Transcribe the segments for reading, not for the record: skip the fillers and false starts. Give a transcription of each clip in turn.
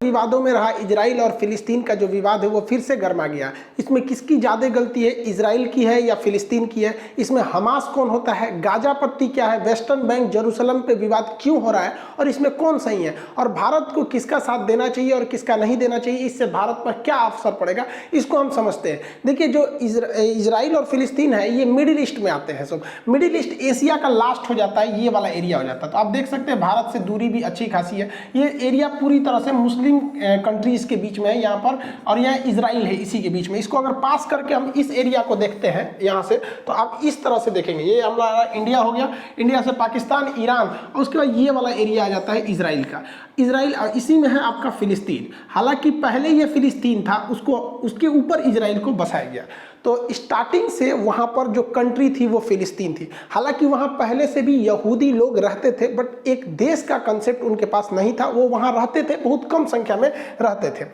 विवादों में रहा इजराइल और फिलिस्तीन का जो विवाद है वो फिर से गर्मा गया। इसमें किसकी ज़्यादा गलती है, इजराइल की है या फिलिस्तीन की है? इसमें हमास कौन होता है, गाजा पट्टी क्या है, वेस्टर्न बैंक जेरूसलम पे विवाद क्यों हो रहा है और इसमें कौन सही है, और भारत को किसका साथ देना चाहिए और किसका नहीं देना चाहिए, इससे भारत पर क्या असर पड़ेगा, इसको हम समझते हैं। देखिए, जो इजराइल और फिलिस्तीन है ये मिडिल ईस्ट में आते हैं। सब मिडिल ईस्ट एशिया का लास्ट हो जाता है, ये वाला एरिया हो जाता है। तो आप देख सकते हैं भारत से दूरी भी अच्छी खासी है। ये एरिया पूरी तरह से मुस्लिम कंट्रीज के बीच में है यहाँ पर, और यहाँ इजराइल है इसी के बीच में। इसको अगर पास करके हम इस एरिया को देखते हैं यहाँ से, तो आप इस तरह से देखेंगे, ये हमारा इंडिया हो गया, इंडिया से पाकिस्तान, ईरान, और उसके बाद ये वाला एरिया आ जाता है इजराइल का। इजराइल इसी में है आपका फिलिस्तीन। हालांकि पहले ये फिलिस्तीन था, उसके ऊपर इजराइल को बसाया गया। तो स्टार्टिंग से वहाँ पर जो कंट्री थी वो फिलिस्तीन थी। हालांकि वहाँ पहले से भी यहूदी लोग रहते थे, बट एक देश का कंसेप्ट उनके पास नहीं था। वो वहाँ रहते थे, बहुत कम संख्या में रहते थे।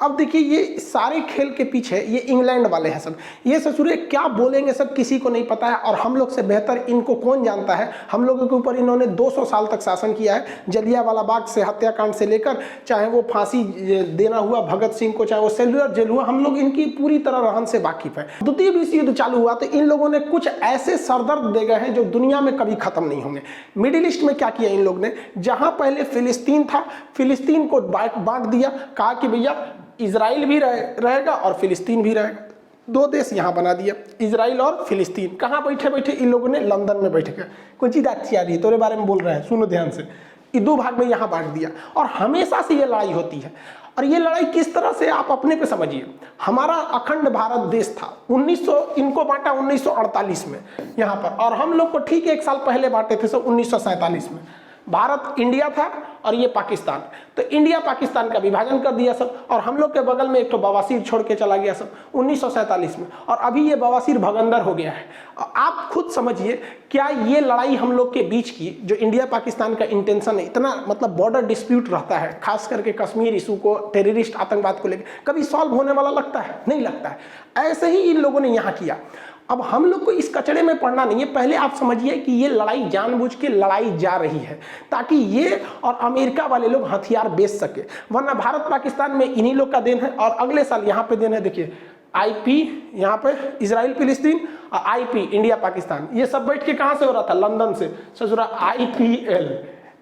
अब देखिए, ये सारे खेल के पीछे ये इंग्लैंड वाले हैं सब। ये ससुरे क्या बोलेंगे सब किसी को नहीं पता है, और हम लोग से बेहतर इनको कौन जानता है। हम लोगों के ऊपर इन्होंने 200 साल तक शासन किया है। जलियांवाला बाग से हत्याकांड से लेकर, चाहे वो फांसी देना हुआ भगत सिंह को, चाहे वो सेलुलर जेल हुआ, हम लोग इनकी पूरी तरह रहन से वाकिफ है। द्वितीय विश्व युद्ध चालू हुआ तो इन लोगों ने कुछ ऐसे सरदर्द दे गए हैं जो दुनिया में कभी खत्म नहीं होंगे। मिडिल ईस्ट में क्या किया इन लोग ने, जहां पहले फिलिस्तीन था, फिलिस्तीन को बांट दिया, कहा कि भैया इजराइल भी रहेगा और फिलिस्तीन भी रहेगा। दो देश यहाँ बना दिया, इजराइल और फिलिस्तीन। कहाँ बैठे बैठे इन लोगों ने, लंदन में बैठ गए। कोई चीज अच्छी आ रही है, तोरे बारे में बोल रहे हैं, सुनो ध्यान से। ये दो भाग में यहाँ बांट दिया, और हमेशा से ये लड़ाई होती है। और ये लड़ाई किस तरह से, आप अपने पे समझिए। हमारा अखंड भारत देश था, 1900 इनको बांटा 1948 में यहाँ पर, और हम लोग को ठीक 1 साल पहले बांटे थे, 1947 में। भारत इंडिया था और ये पाकिस्तान। तो इंडिया पाकिस्तान का विभाजन कर दिया सब, और हम लोग के बगल में एक तो बवासीर छोड़ के चला गया सब 1947 में, और अभी ये बवासीर भगंदर हो गया है। आप खुद समझिए, क्या ये लड़ाई हम लोग के बीच की जो इंडिया पाकिस्तान का इंटेंशन है, इतना मतलब बॉर्डर डिस्प्यूट रहता है, खास करके कश्मीर इशू को, टेररिस्ट आतंकवाद को लेकर, कभी सॉल्व होने वाला लगता है? नहीं लगता है। ऐसे ही इन लोगों ने यहाँ किया। अब हम लोग को इस कचड़े में पड़ना नहीं है। पहले आप समझिए कि ये लड़ाई जानबूझ के लड़ाई जा रही है, ताकि ये और अमेरिका वाले लोग हथियार बेच सके, वरना भारत पाकिस्तान में इन्हीं लोग का देन है। और अगले साल यहाँ पे देन है, देखिए IP यहाँ पे इजराइल फिलिस्तीन, और IP इंडिया पाकिस्तान। ये सब बैठ के कहाँ से हो रहा था, लंदन से। ससुरा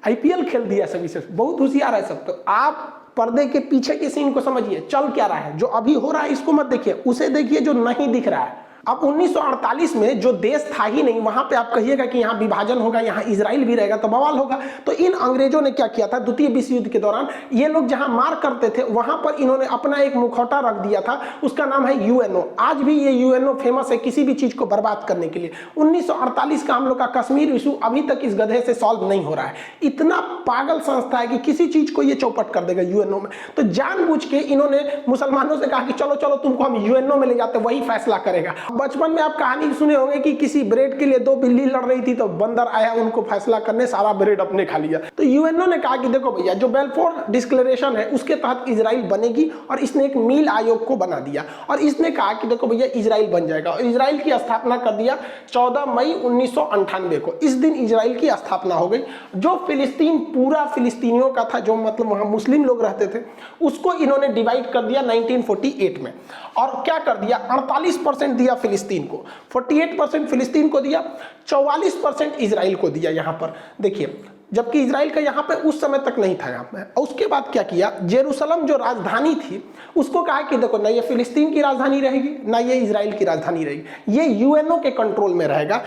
IPL खेल दिया सभी से, बहुत होशियार है सब। तो आप पर्दे के पीछे के सीन को समझिए, चल क्या रहा है। जो अभी हो रहा है इसको मत देखिए, उसे देखिए जो नहीं दिख रहा है। अब 1948 में जो देश था ही नहीं, वहां पे आप कहिएगा कि यहाँ विभाजन होगा, यहाँ इजराइल भी रहेगा, तो बवाल होगा। तो इन अंग्रेजों ने क्या किया था, द्वितीय विश्व युद्ध के दौरान ये लोग जहां मार करते थे, वहां पर इन्होंने अपना एक मुखौटा रख दिया था, उसका नाम है UNO। आज भी ये UNO फेमस है किसी भी चीज को बर्बाद करने के लिए। 1948 का हम लोग का कश्मीर इशू अभी तक इस गधे से सॉल्व नहीं हो रहा है। इतना पागल संस्था है कि किसी चीज को ये चौपट कर देगा UNO में। तो जानबूझ के इन्होंने मुसलमानों से कहा कि चलो चलो तुमको हम UNO में ले जाते, वही फैसला करेगा। बचपन में आप कहानी सुने होंगे कि किसी ब्रेड के लिए 2 बिल्ली लड़ रही थी, तो बंदर आया उनको फैसला करने, सारा ब्रेड अपने खा लिया। तो UNO ने कहा कि देखो भैया, जो बेल्फोर डिक्लेरेशन है उसके तहत इजराइल बनेगी, और इसने एक मील आयोग को बना दिया, और इसने कहा कि देखो भैया इजराइल बन जाएगा। और इजराइल की स्थापना कर दिया 14 मई 1998 को। इस दिन इजराइल की स्थापना हो गई। जो फिलिस्तीन पूरा फिलिस्तीनियों का था, जो मतलब वहां मुस्लिम लोग रहते थे, उसको इन्होंने डिवाइड कर दिया 1948 में। और क्या कर दिया, 48% दिया फिलिस्तीन को, 48% फिलिस्तीन को दिया, 44% इजराइल को दिया। यहां पर देखिए, जबकि इजराइल का यहाँ पे उस समय तक नहीं था यहाँ पे। उसके बाद क्या किया, जेरूसलम जो राजधानी थी उसको कहा कि देखो, ना ये फिलिस्तीन की राजधानी रहेगी, ना ये इजराइल की राजधानी रहेगी, ये UNO के कंट्रोल में रहेगा।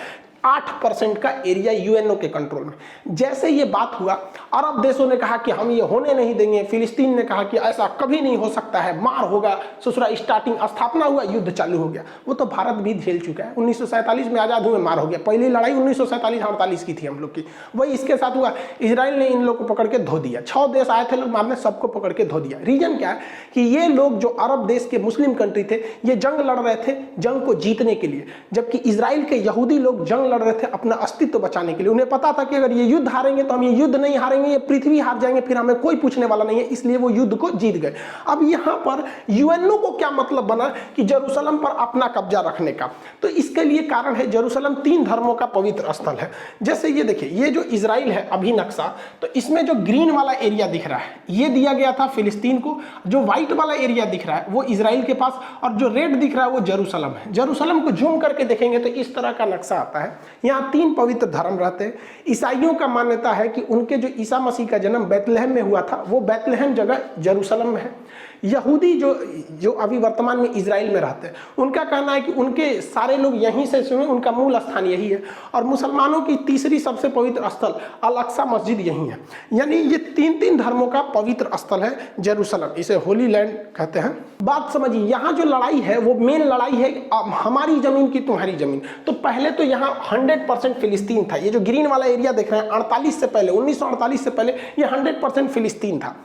8% का एरिया UNO के कंट्रोल में। जैसे ये बात हुआ, अरब देशों ने कहा कि हम ये होने नहीं देंगे, फिलिस्तीन ने कहा कि ऐसा कभी नहीं हो सकता है, मार होगा। ससुरा स्टार्टिंग स्थापना हुआ, युद्ध चालू हो गया। वो तो भारत भी झेल चुका है। 1947 में आजाद हुए, मार हो गया। पहली लड़ाई 1947-48 की थी हम लोग की, वही इसके साथ हुआ। इजराइल ने इन लोग को पकड़ के धो दिया। 6 देश आए थे लोग मारने, सबको पकड़ के धो दिया। रीजन क्या है कि ये लोग जो अरब देश के मुस्लिम कंट्री थे, ये जंग लड़ रहे थे, जंग को जीतने के लिए, जबकि इजराइल के यहूदी लोग जंग लड़ रहे थे अपना अस्तित्व बचाने के लिए। उन्हें पता था कि अगर ये युद्ध हारेंगे तो हम ये युद्ध नहीं हारेंगे, ये पृथ्वी हार जाएंगे, फिर हमें कोई पूछने वाला नहीं है, इसलिए वो युद्ध को जीत गए। अब यहाँ पर यूएनओ को क्या मतलब बना कि जेरूशलम पर अपना कब्जा रखने का? तो इसके लिए कारण है जेरूशलम 3 धर्मों का पवित्र स्थल है। जैसे ये देखिए, ये जो इजराइल है अभी नक्शा, तो इसमें जो ग्रीन वाला एरिया दिख रहा है ये दिया गया था फिलिस्तीन को, जो व्हाइट वाला एरिया दिख रहा है वो इजराइल के पास, और जो रेड दिख रहा है वो जेरूशलम है। जेरूशलम को जूम करके देखेंगे तो इस तरह का नक्शा आता है। यहाँ 3 पवित्र धर्म रहते हैं। ईसाइयों का मान्यता है कि उनके जो ईसा मसीह का जन्म बैतलहम में हुआ था वो बैतलहम जगह जेरूशलम में है। यहूदी जो अभी वर्तमान में इजराइल में रहते हैं उनका कहना है कि उनके सारे लोग यहीं से सुने, उनका मूल स्थान यही है। और मुसलमानों की तीसरी सबसे पवित्र स्थल अल अक्सा मस्जिद यही है। यानी ये 3 धर्मों का पवित्र स्थल है जेरूशलम, इसे होली लैंड कहते हैं। बात समझिए, यहाँ जो लड़ाई है वो मेन लड़ाई है हमारी जमीन की तुम्हारी जमीन। तो पहले तो यहाँ 100% फिलिस्तीन था। ये जो ग्रीन वाला एरिया देख रहे हैं 48 से पहले, 1948 से पहले ये 100% फिलिस्तीन था।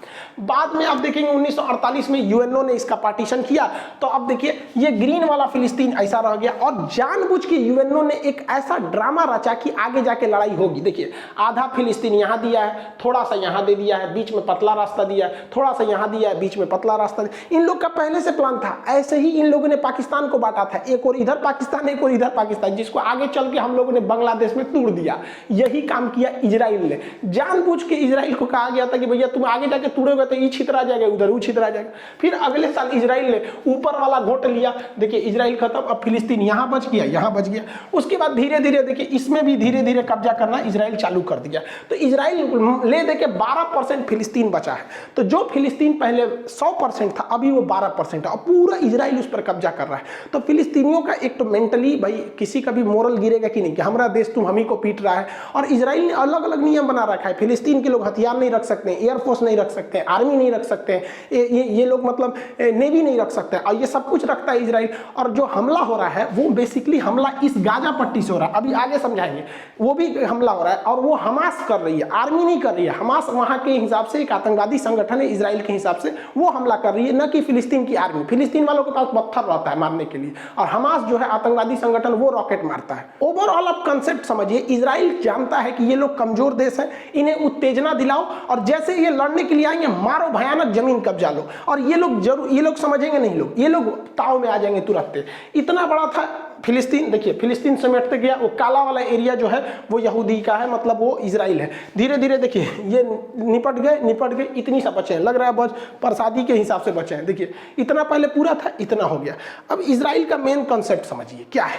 बाद में आप देखेंगे 1948 में यूएनओ ने इसका पार्टीशन किया, तो अब देखिए ये ग्रीन वाला फिलिस्तीन ऐसा रह गया। और जानबूझ के यूएनओ ने एक ऐसा ड्रामा रचा कि आगे जाके लड़ाई होगी। देखिए आधा फिलिस्तीन यहाँ दिया है, थोड़ा सा यहाँ दे दिया है, बीच में पतला रास्ता दिया है, थोड़ा सा यहाँ दिया है, बीच में पतला रास्ता दिया। इन लोग का पहले से प्लान था। ऐसे ही इन लोगों ने पाकिस्तान को बांटा था, एक और इधर पाकिस्तान, एक और इधर पाकिस्तान, जिसको आगे चल के हम लोगों ने बांग्लादेश में तोड़ दिया। यही काम किया इजराइल ने। जानबूझ के इजराइल को कहा गया था कि भैया तुम आगे जाके तोड़ोगे तो ये छितरा जाएगा, उधर वो छितरा जाएगा। फिर अगले साल इजराइल ने ऊपर वाला घोट लिया। देखिए इजराइल खत्म, अब फिलिस्तीन यहाँ बच गया, यहाँ बच गया। उसके बाद धीरे धीरे देखिए इसमें भी धीरे धीरे कब्जा करना इजराइल चालू कर दिया। तो इजराइल ले दे के 12% फिलिस्तीन बचा है। तो जो फिलिस्तीन पहले 100% था अभी वो 12% है, और पूरा इजराइल उस पर कब्जा कर रहा है। तो फिलिस्तीनियों का एक तो मेंटली भाई किसी का भी मोरल गिरेगा कि नहीं कि हमारा देश तुम हम ही को पीट रहा है। और इजराइल ने अलग अलग नियम बना रखा है। फिलिस्तीन के लोग हथियार नहीं रख सकते, एयरफोर्स नहीं रख सकते, आर्मी नहीं रख सकते, ये लोग मतलब नेवी नहीं रख सकते, और ये सब कुछ रखता है इजराइल। और जो हमला हो रहा है वो बेसिकली हमला इस गाजा पट्टी से हो रहा है, अभी आगे समझाएंगे। वो भी हमला हो रहा है और वो हमास कर रही है, आर्मी नहीं कर रही है। हमास वहां के हिसाब से एक आतंकवादी संगठन है, इजराइल के हिसाब से वो हमला कर रही है, न कि फिलिस्तीन की आर्मी। फिलिस्तीन वालों के पास पत्थर रहता है मारने के लिए, और हमास जो है आतंकवादी संगठन वो रॉकेट मारता है। ओवरऑल आप कंसेप्ट समझिए, इजराइल जानता है कि ये लोग कमजोर देश है, इन्हें उत्तेजना दिलाओ और जैसे ये लड़ने के लिए आएंगे मारो, भयानक जमीन कब्जा लो। और ये लोग जरूर, ये लोग समझेंगे नहीं, ये लोग ताव में आ जाएंगे तुरंत। इतना बड़ा था फिलिस्तीन। देखिए फिलिस्तीन समेटते गया, वो काला वाला एरिया जो है वो यहूदी का है, मतलब वो इजराइल है। धीरे धीरे देखिए ये निपट गए, इतनी सा बचे हैं, लग रहा है बस प्रसादी के हिसाब से बचे हैं। देखिए इतना पहले पूरा था, इतना हो गया। अब इजराइल का मेन कॉन्सेप्ट समझिए क्या है।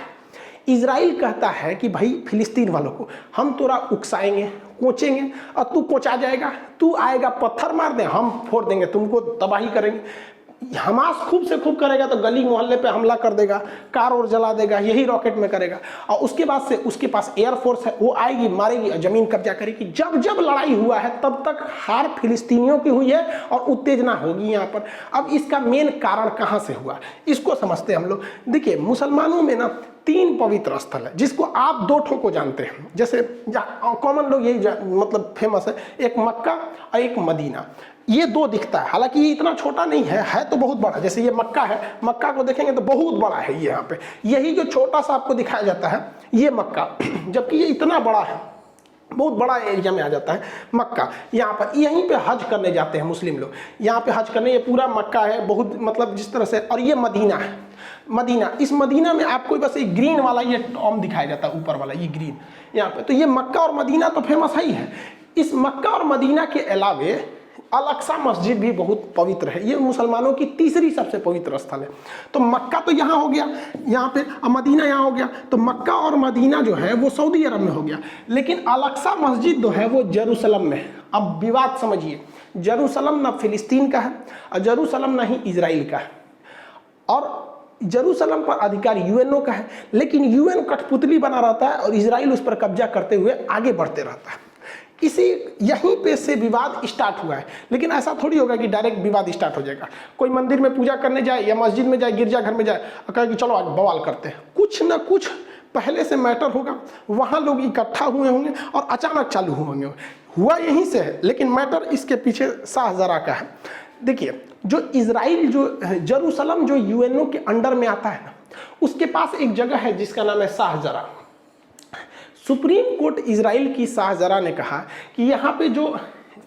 इजराइल कहता है कि भाई फिलिस्तीन वालों को हम तोरा उकसाएंगे, कोचेंगे, और तू कोचा जाएगा, तू आएगा पत्थर मार दे, हम फोड़ देंगे, तुमको तबाही करेंगे। हमास खूब से खूब करेगा तो गली मोहल्ले पे हमला कर देगा, कार और जला देगा, यही रॉकेट में करेगा। और उसके बाद से उसके पास एयरफोर्स है, वो आएगी, मारेगी और जमीन कब्जा करेगी। जब जब लड़ाई हुआ है तब तक हार फिलिस्तीनियों की हुई है और उत्तेजना होगी यहाँ पर। अब इसका मेन कारण कहाँ से हुआ इसको समझते हैं हम लोग। देखिए मुसलमानों में ना 3 पवित्र स्थल है, जिसको आप 2 ठों को जानते हैं। जैसे कॉमन लोग यही मतलब फेमस है, एक मक्का और एक मदीना। ये 2 दिखता है, हालांकि ये इतना छोटा नहीं है तो बहुत बड़ा। जैसे ये मक्का है, मक्का को देखेंगे तो बहुत बड़ा है ये यहाँ पे। यही जो छोटा सा आपको दिखाया जाता है ये मक्का, जबकि ये इतना बड़ा है, बहुत बड़ा एरिया में आ जाता है मक्का। यहाँ पर यहीं पे हज करने जाते हैं मुस्लिम लोग, यहाँ पे हज करने। ये पूरा मक्का है, बहुत मतलब जिस तरह से। और ये मदीना है, मदीना। इस मदीना में आपको बस एक ग्रीन वाला ये टॉम दिखाया जाता है, ऊपर वाला ये ग्रीन यहाँ पे। तो ये मक्का और मदीना तो फेमस है ही है। इस मक्का और मदीना के अलावे अल अक्सा मस्जिद भी बहुत पवित्र है। ये मुसलमानों की तीसरी सबसे पवित्र स्थल है। तो मक्का तो यहाँ हो गया, यहाँ पे मदीना यहाँ हो गया। तो मक्का और मदीना जो है वो सऊदी अरब में हो गया, लेकिन अल अक्सा मस्जिद जो है वो जेरूशलम में है। अब विवाद समझिए, जेरूशलम ना फिलिस्तीन का है और जेरूशलम ना ही इजराइल का है, और जेरूशलम पर अधिकार यूएनओ का है। लेकिन यूएन कठपुतली बना रहता है और इजराइल उस पर कब्जा करते हुए आगे बढ़ते रहता है। इसी यहीं पे से विवाद स्टार्ट हुआ है। लेकिन ऐसा थोड़ी होगा कि डायरेक्ट विवाद स्टार्ट हो जाएगा। कोई मंदिर में पूजा करने जाए या मस्जिद में जाए, गिरजाघर में जाए और कहे कि चलो आज बवाल करते हैं, कुछ ना कुछ पहले से मैटर होगा, वहाँ लोग इकट्ठा हुए होंगे और अचानक चालू होंगे। हुआ यहीं से है, लेकिन मैटर इसके पीछे शाहजरा का है। देखिए जो इजराइल, जो जेरूशलम जो यूएनओ के अंडर में आता है ना, उसके पास एक जगह है जिसका नाम है शाहजरा। सुप्रीम कोर्ट इजराइल की शाहजरा ने कहा कि यहाँ पे जो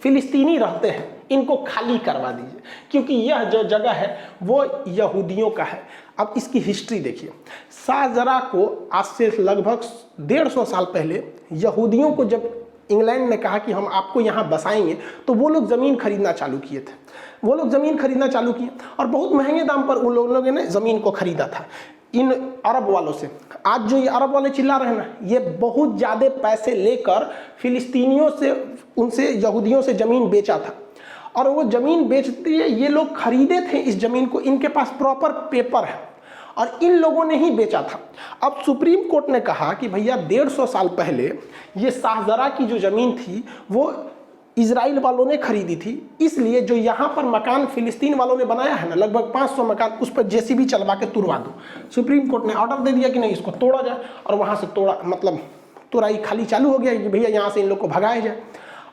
फिलिस्तीनी रहते हैं इनको खाली करवा दीजिए, क्योंकि यह जो जगह है वो यहूदियों का है। अब इसकी हिस्ट्री देखिए, शाहजरा को आज से लगभग 150 साल पहले यहूदियों को जब इंग्लैंड ने कहा कि हम आपको यहाँ बसाएंगे, तो वो लोग ज़मीन खरीदना चालू किए थे। वो लोग ज़मीन खरीदना चालू किए और बहुत महंगे दाम पर उन लोगों ने ज़मीन को खरीदा था इन अरब वालों से। आज जो ये अरब वाले चिल्ला रहे हैं ना, ये बहुत ज़्यादा पैसे लेकर फिलिस्तीनियों से, उनसे यहूदियों से ज़मीन बेचा था। और वो ज़मीन बेचते ये लोग खरीदे थे इस ज़मीन को, इनके पास प्रॉपर पेपर है और इन लोगों ने ही बेचा था। अब सुप्रीम कोर्ट ने कहा कि भैया 150 साल पहले ये शाहजरा की जो ज़मीन थी वो इजराइल वालों ने खरीदी थी, इसलिए जो यहाँ पर मकान फिलिस्तीन वालों ने बनाया है ना, लगभग 500 मकान, उस पर जेसीबी चलवा के तुड़वा दो। सुप्रीम कोर्ट ने ऑर्डर दे दिया कि नहीं, इसको तोड़ा जाए और वहाँ से तोड़ा, मतलब तुराई खाली चालू हो गया कि भैया यहाँ से इन लोग को भगाया जाए।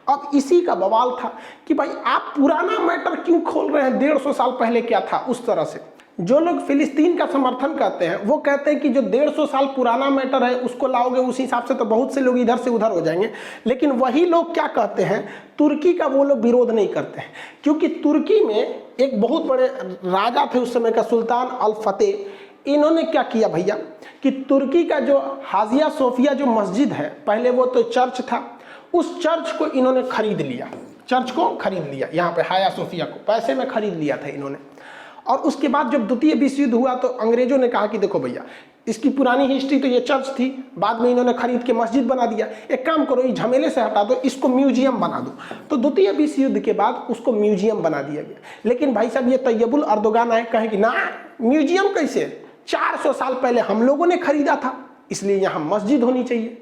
अब इसी का बवाल था कि भाई आप पुराना मैटर क्यों खोल रहे हैं, 150 साल पहले क्या था उस तरह से। जो लोग फिलिस्तीन का समर्थन करते हैं वो कहते हैं कि जो 150 साल पुराना मैटर है उसको लाओगे, उस हिसाब से तो बहुत से लोग इधर से उधर हो जाएंगे। लेकिन वही लोग क्या कहते हैं, तुर्की का वो लोग विरोध नहीं करते हैं, क्योंकि तुर्की में एक बहुत बड़े राजा थे उस समय का, सुल्तान अल फतेह। इन्होंने क्या किया भैया कि तुर्की का जो हाजिया सोफिया जो मस्जिद है, पहले वो तो चर्च था, उस चर्च को इन्होंने खरीद लिया। चर्च को खरीद लिया, यहाँ पे हाया सोफिया को पैसे में खरीद लिया था इन्होंने। और उसके बाद जब द्वितीय विश्व युद्ध हुआ तो अंग्रेजों ने कहा कि देखो भैया, इसकी पुरानी हिस्ट्री तो ये चर्च थी, बाद में इन्होंने खरीद के मस्जिद बना दिया, एक काम करो ये झमेले से हटा दो, इसको म्यूजियम बना दो। तो द्वितीय विश्व युद्ध के बाद उसको म्यूजियम बना दिया गया। लेकिन भाई साहब ये तैयबुल अर्दोगान आए, कहे कि ना म्यूजियम कैसे, 400 साल पहले हम लोगों ने खरीदा था, इसलिए यहाँ मस्जिद होनी चाहिए।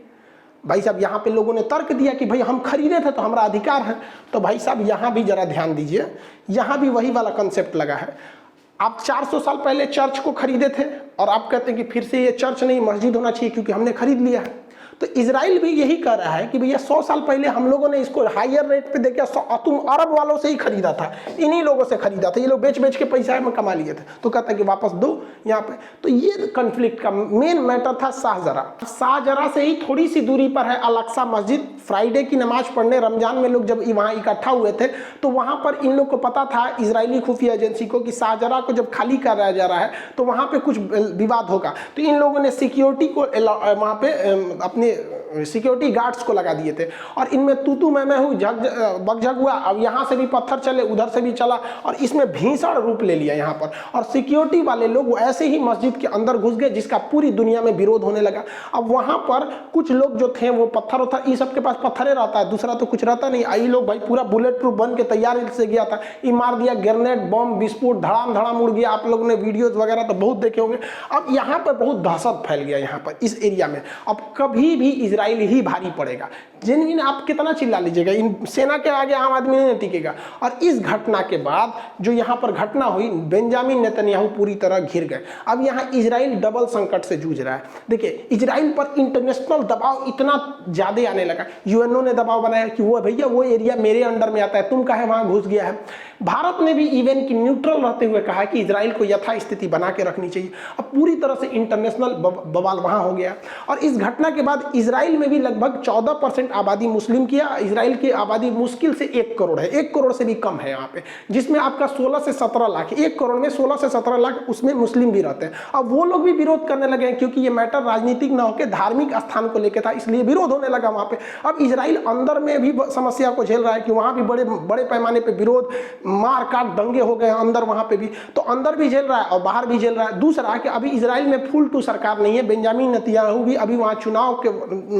भाई साहब यहाँ पे लोगों ने तर्क दिया कि भाई हम खरीदे थे तो हमारा अधिकार है। तो भाई साहब यहाँ भी जरा ध्यान दीजिए, यहाँ भी वही वाला कंसेप्ट लगा है। आप 400 साल पहले चर्च को खरीदे थे और आप कहते हैं कि फिर से ये चर्च नहीं मस्जिद होना चाहिए क्योंकि हमने खरीद लिया है। तो इजराइल भी यही कह रहा है कि भैया 100 साल पहले हम लोगों ने इसको हायर रेट पे देके तुम अरब वालों से ही खरीदा था, इन्हीं लोगों से खरीदा था, ये लोग बेच बेच के पैसा में कमा लिए थे, तो कहता है कि वापस दो यहाँ पे। तो ये कन्फ्लिक्ट का मेन मैटर था शाहजरा। शाहजरा से ही थोड़ी सी दूरी पर है अल अक्सा मस्जिद। फ्राइडे की नमाज पढ़ने रमजान में लोग जब वहाँ इकट्ठा हुए थे तो वहाँ पर इन लोग को पता था, इजरायली खुफिया एजेंसी को, कि शाहजरा को जब खाली कराया जा रहा है तो वहाँ पे कुछ विवाद होगा। तो इन लोगों ने सिक्योरिटी को वहाँ पे अपने सिक्योरिटी गार्ड्स को लगा दिए थे और इनमें तू मैं हूँ बगझग हुआ। अब यहाँ से भी पत्थर चले, उधर से भी चला और इसमें भीषण रूप ले लिया यहाँ पर। और सिक्योरिटी वाले लोग ऐसे ही मस्जिद के अंदर घुस गए जिसका पूरी दुनिया में विरोध होने लगा। अब वहाँ पर कुछ लोग जो थे वो पत्थर होता, ये सबके पास पत्थरे रहता है, दूसरा तो कुछ रहता नहीं। आई लोग भाई पूरा बुलेट प्रूफ बन के तैयार से गया था, ये मार दिया, ग्रेनेड बम विस्फोट धड़ाम धड़ाम उड़ गया। आप लोगों ने वीडियोज वगैरह तो बहुत देखे होंगे। अब यहाँ पर बहुत दहशत फैल गया यहाँ पर इस एरिया में। अब कभी भी इजराइल ही भारी पड़ेगा। जिन आप कितना चिल्ला लीजिएगा, इन सेना के आगे आम आदमी नहीं टिकेगा। और इस घटना के बाद जो यहाँ पर घटना हुई, बेंजामिन नेतन्याहू पूरी तरह घिर गए। अब यहाँ इजराइल डबल संकट से जूझ रहा है। देखिए इजराइल पर इंटरनेशनल दबाव इतना ज्यादा आने लगा। यूएनओ ने दबाव बनाया कि वो भैया वो एरिया मेरे अंडर में आता है, तुम काहे वहां घुस गया है। भारत ने भी इवन की न्यूट्रल रहते हुए कहा कि इजराइल को यथास्थिति बना के रखनी चाहिए। अब पूरी तरह से इंटरनेशनल बवाल वहां हो गया। और इस घटना के बाद इजराइल में भी लगभग 14% आबादी मुस्लिम की। इजराइल की आबादी मुश्किल से 1 करोड़ है, 1 करोड़ से भी कम है यहाँ पे, जिसमें आपका 16 से 17 लाख, 1 करोड़ में 16 से 17 लाख उसमें मुस्लिम भी रहते हैं। अब वो लोग भी विरोध करने लगे हैं क्योंकि ये मैटर राजनीतिक न होकर धार्मिक स्थान को लेकर था, इसलिए विरोध होने लगा वहां पे। अब इजराइल अंदर में भी समस्या को झेल रहा है कि वहां भी बड़े पैमाने पे विरोध, मार काट, दंगे हो गए अंदर वहां पे भी। तो अंदर भी झेल रहा है और बाहर भी झेल रहा है। दूसरा कि अभी इजराइल में फुल टू सरकार नहीं है। बेंजामिन नेतन्याहू भी अभी वहां चुनाव के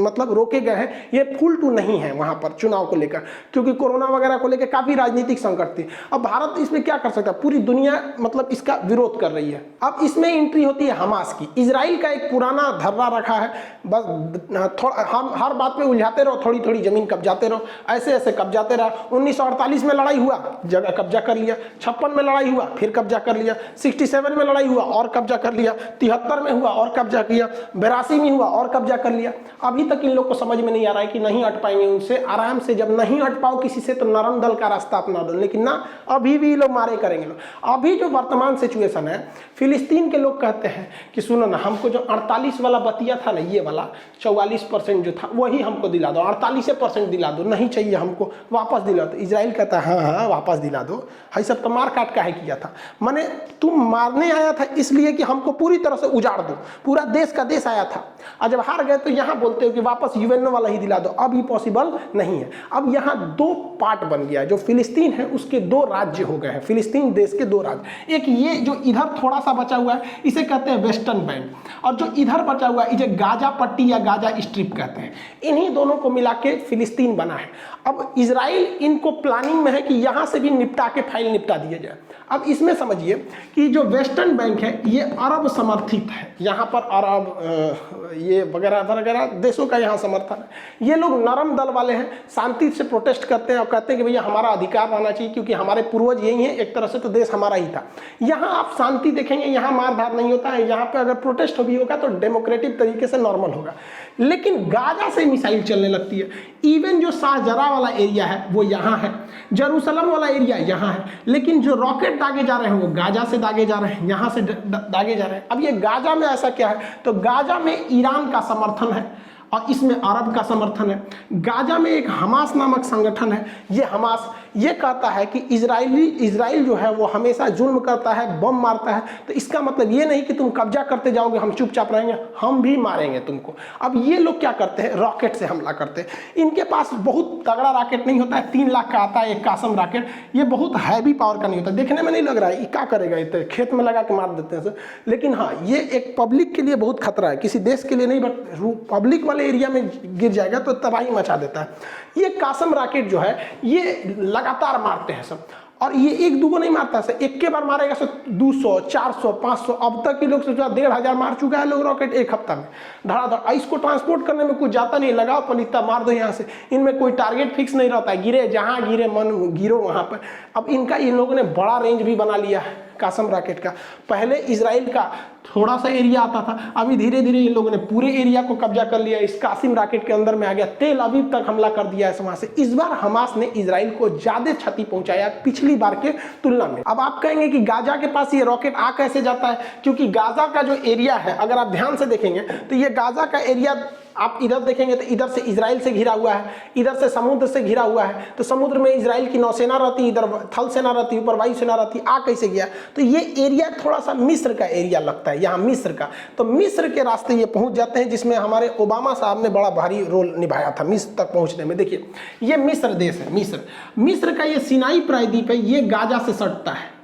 मतलब रोके गए हैं, ये फुल टू नहीं है वहां पर चुनाव को लेकर, क्योंकि कोरोना वगैरह को लेकर काफी राजनीतिक संकट थी। अब भारत इसमें क्या कर सकता है, पूरी दुनिया मतलब इसका विरोध कर रही है। अब इसमें एंट्री होती है हमास की। इजराइल का एक पुराना धर्रा रखा है, बस हम हर बात में उलझाते रहो, थोड़ी थोड़ी जमीन कब्जाते रहो, ऐसे ऐसे कब्जाते रहो। 1948 में लड़ाई हुआ, जगह कब्जा कर लिया, 56 में लड़ाई हुआ फिर कब्जा कर लिया, 67 में लड़ाई हुआ और कब्जा कर लिया, 73 में हुआ और कब्जा किया, 82 में हुआ और कब्जा कर लिया। अभी तक इन लोग को समझ में नहीं आ रहा है कि नहीं हट पाएंगे उनसे। आराम से जब नहीं हट पाओ किसी से तो नरम दल का रास्ता अपना दो, लेकिन ना, अभी भी लोग मारे करेंगे लोग। अभी जो वर्तमान सिचुएशन है, फिलिस्तीन के लोग कहते हैं कि सुनो ना, हमको जो 48 वाला बतिया था ना, ये वाला 44% जो था वही हमको दिला दो, 48% दिला दो, नहीं चाहिए हमको, वापस दिला दो। इजराइल कहता है हाँ हाँ वापस दिला दो, भाई सब तो मार काट का है किया था, माने तुम मारने आया था इसलिए कि हमको पूरी तरह से उजाड़ दो, पूरा देश का देश आया था, और जब हार गए तो यहाँ बोलते हो कि वापस यूएनओ वाला ही दिला दो। अब ये पॉसिबल नहीं है। अब यहाँ दो पार्ट बन गया, जो फिलिस्तीन है उसके दो राज्य हो गए हैं, फिलिस्तीन देश के दो राज्य। एक ये जो इधर थोड़ा सा बचा हुआ है इसे कहते हैं वेस्टर्न बैंक, और जो इधर बचा हुआ है इसे गाजा पट्टी या गाजा स्ट्रिप कहते हैं। इन्हीं दोनों को मिला के फिलिस्तीन बना है। अब इजराइल इनको प्लानिंग में है कि यहाँ से भी निपटा के फाइल निपटा दिया जाए। अब इसमें समझिए कि जो वेस्टर्न बैंक है ये अरब समर्थित है, यहाँ पर अरब ये वगैरह वगैरह देशों का यहाँ समर्थन है। ये लोग नरम दल वाले हैं, शांति से प्रोटेस्ट करते हैं और कहते हैं कि भैया हमारा अधिकार रहना चाहिए क्योंकि हमारे पूर्वज यही हैं, एक तरह से तो देश हमारा ही था। यहाँ आप शांति देखेंगे, यहाँ मारधार नहीं होता है, यहाँ पे अगर प्रोटेस्ट भी होगा तो डेमोक्रेटिक तरीके से नॉर्मल होगा। लेकिन गाजा से मिसाइल चलने लगती है। इवन जो शाहजरा वाला एरिया है वो यहाँ है, जेरूसलम वाला एरिया यहाँ है, लेकिन जो रॉकेट दागे जा रहे हैं वो गाजा से दागे जा रहे हैं, यहाँ से दागे जा रहे हैं। अब ये गाजा में ऐसा क्या है, तो गाजा में ईरान का समर्थन है और इसमें अरब का समर्थन है। गाजा में एक हमास नामक संगठन है, ये हमास ये कहता है कि इजराइल जो है वो हमेशा जुल्म करता है, बम मारता है, तो इसका मतलब ये नहीं कि तुम कब्जा करते जाओगे हम चुपचाप रहेंगे, हम भी मारेंगे तुमको। अब ये लोग क्या करते हैं, रॉकेट से हमला करते हैं। इनके पास बहुत तगड़ा रॉकेट नहीं होता है, 3 लाख का आता है एक कासम रॉकेट, ये बहुत हैवी पावर का नहीं होता, देखने में नहीं लग रहा है ये क्या करेगा, इतने खेत में लगा के मार देते हैं। लेकिन हाँ, ये एक पब्लिक के लिए बहुत खतरा है, किसी देश के लिए नहीं, बट पब्लिक वाले एरिया में गिर जाएगा तो तबाही मचा देता है। ये कासम रॉकेट जो है ये लगातार मारते हैं सब, और ये एक दूगो नहीं मारता है, एक के बार मारेगा सो 200, 400, 500, अब तक के लोग से 1500 मार चुका है लोग रॉकेट एक हफ्ता में धड़ाधड़। इसको ट्रांसपोर्ट करने में कुछ जाता नहीं, लगाओ पलिता मार दो यहाँ से। इनमें कोई टारगेट फिक्स नहीं रहता है, गिरे जहाँ गिरे मन गिरो वहाँ पर। अब इनका इन लोगों ने बड़ा रेंज भी बना लिया है कासम रॉकेट का। पहले इजराइल का थोड़ा सा एरिया आता था, अभी धीरे धीरे इन लोगों ने पूरे एरिया को कब्जा कर लिया, इस कासिम रॉकेट के अंदर में आ गया, तेल अवीव तक हमला कर दिया है वहां से। इस बार हमास ने इजराइल को ज्यादा क्षति पहुंचाया पिछली बार के तुलना में। अब आप कहेंगे कि गाजा के पास ये रॉकेट आ कैसे जाता है, क्योंकि गाजा का जो एरिया है अगर आप ध्यान से देखेंगे तो ये गाजा का एरिया आप इधर देखेंगे तो इधर से इजराइल से घिरा हुआ है, इधर से समुद्र से घिरा हुआ है, तो समुद्र में इजराइल की नौसेना रहती, इधर थल सेना रहती, ऊपर वायु सेना रहती, आ कैसे गया। तो ये एरिया थोड़ा सा मिस्र का एरिया लगता है, यहाँ मिस्र का, तो मिस्र के रास्ते ये पहुंच जाते हैं, जिसमें हमारे ओबामा साहब ने बड़ा भारी रोल निभाया था मिस्र तक पहुंचने में। देखिए ये मिस्र देश है, मिस्र का ये सिनाई प्रायद्वीप है, ये गाजा से सटता है।